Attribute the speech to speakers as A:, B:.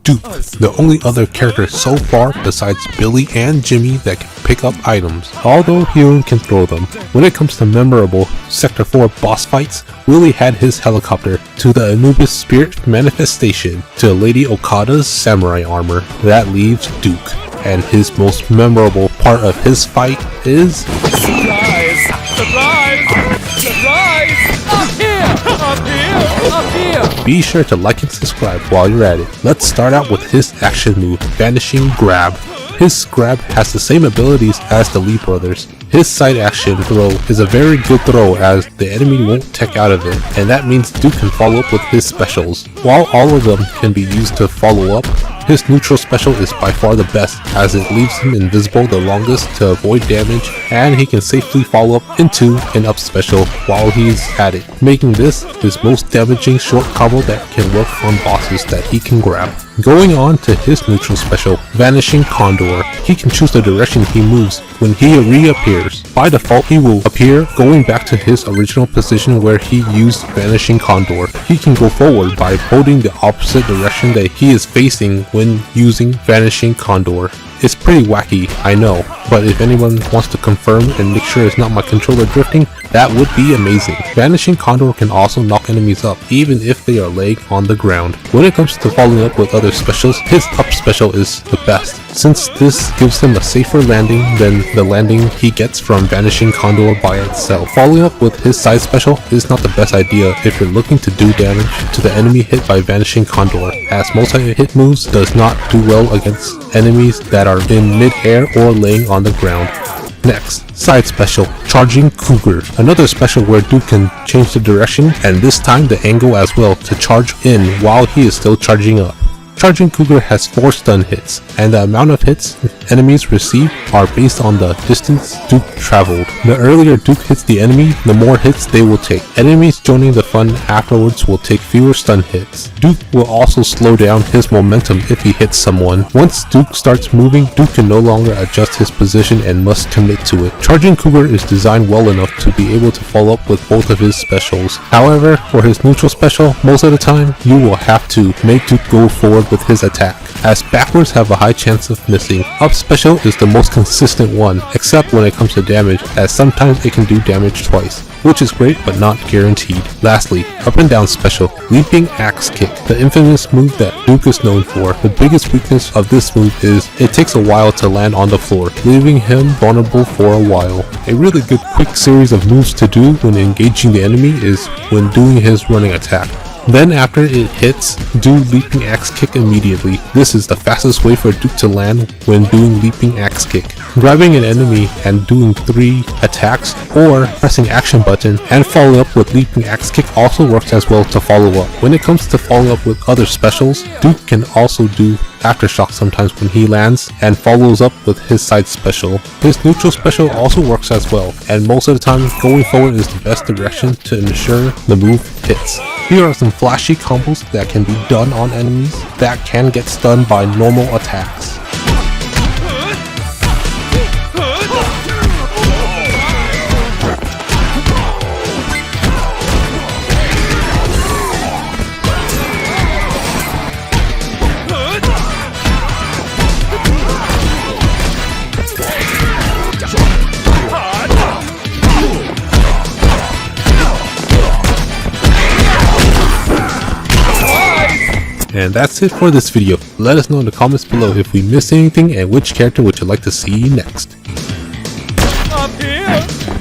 A: Duke, the only other character so far besides Billy and Jimmy that can pick up items, although he only can throw them. When it comes to memorable Sector 4 boss fights, Willie had his helicopter, to the Anubis Spirit manifestation, to Lady Okada's samurai armor. That leaves Duke, and his most memorable part of his fight is...
B: Surprise! Surprise! Surprise! Up here! Up here! Up here!
A: Be sure to like and subscribe while you're at it. Let's start out with his action move, Vanishing Grab. His grab has the same abilities as the Lee brothers. His side action throw is a very good throw as the enemy won't tech out of it, and that means Duke can follow up with his specials. While all of them can be used to follow up, his neutral special is by far the best as it leaves him invisible the longest to avoid damage, and he can safely follow up into an up special while he's at it, making this his most damaging short combo that can work on bosses that he can grab. Going on to his neutral special, Vanishing Condor. He can choose the direction he moves when he reappears. By default, he will appear going back to his original position where he used Vanishing Condor. He can go forward by holding the opposite direction that he is facing when using Vanishing Condor. It's pretty wacky, I know, but if anyone wants to confirm and make sure it's not my controller drifting, that would be amazing. Vanishing Condor can also knock enemies up, even if they are laying on the ground. When it comes to following up with other specials, his up special is the best, since this gives him a safer landing than the landing he gets from Vanishing Condor by itself. Following up with his side special is not the best idea if you're looking to do damage to the enemy hit by Vanishing Condor, as multi-hit moves does not do well against enemies that are in mid-air or laying on the ground. Next, side special, Charging Cougar. Another special where Duke can change the direction and this time the angle as well to charge in while he is still charging up. Charging Cougar has 4 stun hits, and the amount of hits enemies receive are based on the distance Duke traveled. The earlier Duke hits the enemy, the more hits they will take. Enemies joining the fun afterwards will take fewer stun hits. Duke will also slow down his momentum if he hits someone. Once Duke starts moving, Duke can no longer adjust his position and must commit to it. Charging Cougar is designed well enough to be able to follow up with both of his specials. However, for his neutral special, most of the time, you will have to make Duke go forward with his attack, as backwards have a high chance of missing. Up special is the most consistent one, except when it comes to damage, as sometimes it can do damage twice, which is great but not guaranteed. Lastly, up and down special, Leaping Axe Kick, the infamous move that Duke is known for. The biggest weakness of this move is it takes a while to land on the floor, leaving him vulnerable for a while. A really good quick series of moves to do when engaging the enemy is when doing his running attack. Then after it hits, do Leaping Axe Kick immediately. This is the fastest way for Duke to land when doing Leaping Axe Kick. Grabbing an enemy and doing 3 attacks or pressing action button and following up with Leaping Axe Kick also works as well to follow up. When it comes to following up with other specials, Duke can also do Aftershock sometimes when he lands and follows up with his side special. His neutral special also works as well, and most of the time going forward is the best direction to ensure the move hits. Here are some flashy combos that can be done on enemies that can get stunned by normal attacks. And that's it for this video. Let us know in the comments below if we missed anything and which character would you like to see next.
B: Up here!